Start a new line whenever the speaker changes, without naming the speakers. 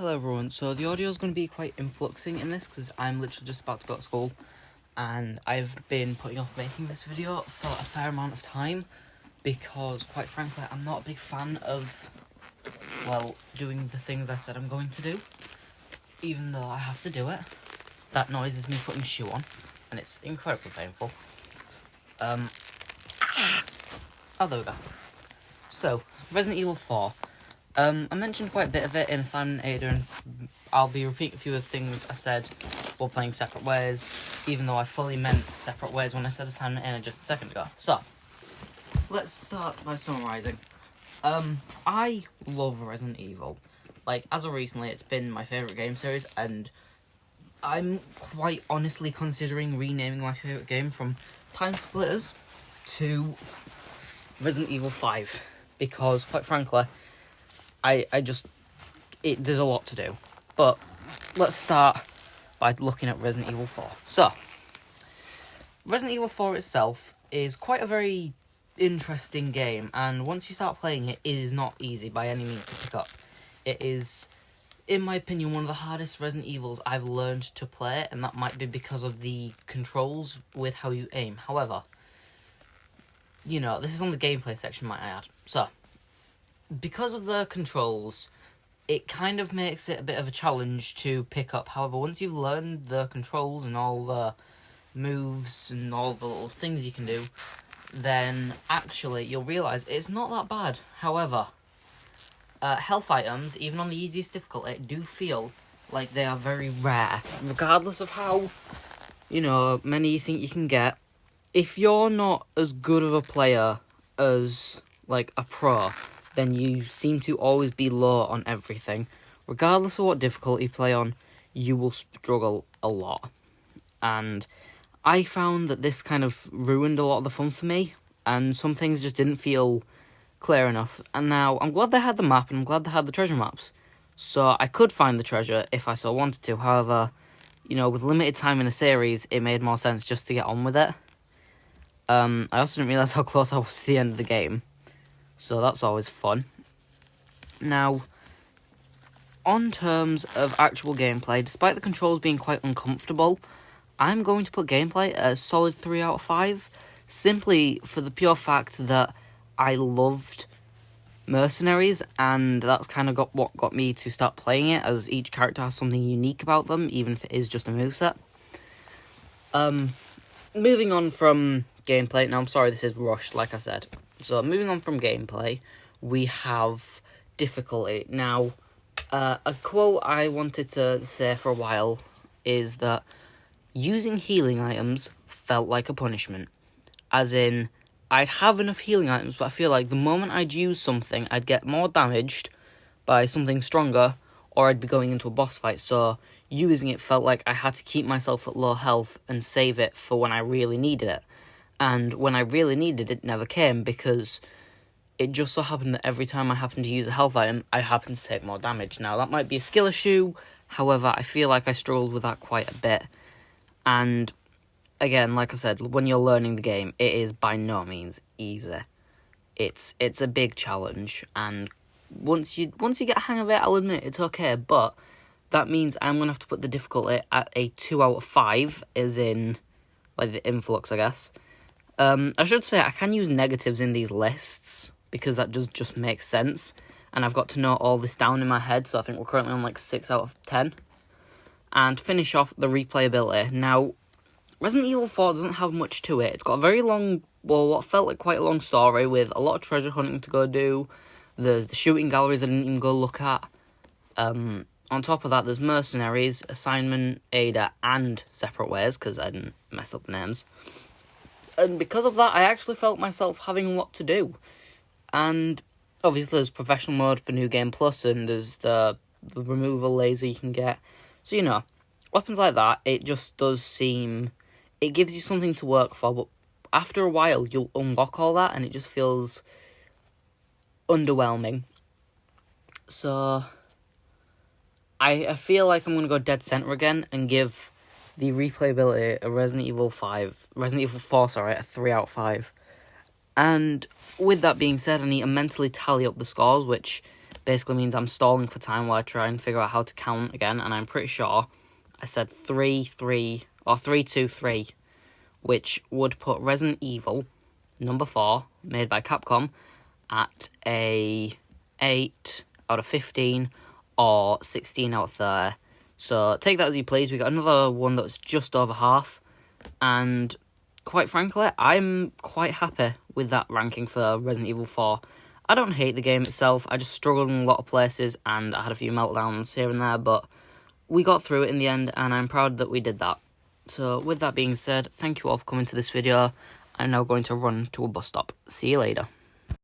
Hello everyone, so the audio is going to be quite influxing in this because I'm literally just about to go to school and I've been putting off making this video for a fair amount of time because, quite frankly, I'm not a big fan of, doing the things I said I'm going to do, even though I have to do it. That noise is me putting a shoe on and it's incredibly painful. Oh, there we go. So, Resident Evil 4. I mentioned quite a bit of it in Assignment Ada, and I'll be repeating a few of the things I said while playing Separate Ways, even though I fully meant Separate Ways when I said Assignment Ada just a second ago. So, let's start by summarising. I love Resident Evil. As of recently, it's been my favourite game series, and I'm quite honestly considering renaming my favourite game from Time Splitters to Resident Evil 5, because, quite frankly, there's a lot to do. But let's start by looking at Resident Evil 4. So, Resident Evil 4 itself is quite a very interesting game, and once you start playing it, it is not easy by any means to pick up. It is, in my opinion, one of the hardest Resident Evils I've learned to play, and that might be because of the controls with how you aim. However, this is on the gameplay section, might I add. So, because of the controls, it kind of makes it a bit of a challenge to pick up. However, once you've learned the controls and all the moves and all the little things you can do, then actually you'll realise it's not that bad. However, health items, even on the easiest difficulty, do feel like they are very rare. Regardless of how, many you think you can get, if you're not as good of a player as, a pro, then you seem to always be low on everything. Regardless of what difficulty you play on, you will struggle a lot. And I found that this kind of ruined a lot of the fun for me, and some things just didn't feel clear enough. And now, I'm glad they had the map, and I'm glad they had the treasure maps, so I could find the treasure if I so wanted to. However, with limited time in a series, it made more sense just to get on with it. I also didn't realise how close I was to the end of the game, so that's always fun. Now, on terms of actual gameplay, despite the controls being quite uncomfortable, I'm going to put gameplay at a solid 3 out of 5, simply for the pure fact that I loved Mercenaries, and that's kind of what got me to start playing it, as each character has something unique about them, even if it is just a moveset. Moving on from gameplay, now I'm sorry this is rushed, like I said. So, moving on from gameplay, we have difficulty. Now, a quote I wanted to say for a while is that using healing items felt like a punishment. As in, I'd have enough healing items, but I feel like the moment I'd use something, I'd get more damaged by something stronger, or I'd be going into a boss fight. So, using it felt like I had to keep myself at low health and save it for when I really needed it. And when I really needed it, never came, because it just so happened that every time I happened to use a health item, I happened to take more damage. Now, that might be a skill issue, however, I feel like I struggled with that quite a bit. And, again, like I said, when you're learning the game, it is by no means easy. It's a big challenge, and once you get a hang of it, I'll admit it's okay, but that means I'm going to have to put the difficulty at a 2 out of 5, as in, the influx, I guess. I should say I can use negatives in these lists, because that does just make sense, and I've got to note all this down in my head, so I think we're currently on 6 out of 10. And to finish off, the replayability. Now, Resident Evil 4 doesn't have much to it. It's got a very long, what felt like quite a long story, with a lot of treasure hunting to go do, the shooting galleries I didn't even go look at. On top of that, there's Mercenaries, Assignment Ada, and Separate Ways, because I didn't mess up the names. And because of that, I actually felt myself having a lot to do. And obviously there's professional mode for New Game Plus, and there's the removal laser you can get. So, weapons like that, it just does seem... It gives you something to work for, but after a while, you'll unlock all that, and it just feels underwhelming. So, I feel like I'm going to go dead center again and give the replayability of Resident Evil 4, a 3 out of 5. And with that being said, I need to mentally tally up the scores, which basically means I'm stalling for time while I try and figure out how to count again, and I'm pretty sure I said 3, 3, or 3, 2, 3, which would put Resident Evil number 4, made by Capcom, at a 8 out of 15 or 16 out of 30. So take that as you please. We got another one that was just over half, and quite frankly, I'm quite happy with that ranking for Resident Evil 4. I don't hate the game itself, I just struggled in a lot of places, and I had a few meltdowns here and there, but we got through it in the end, and I'm proud that we did that. So with that being said, thank you all for coming to this video. I'm now going to run to a bus stop. See you later.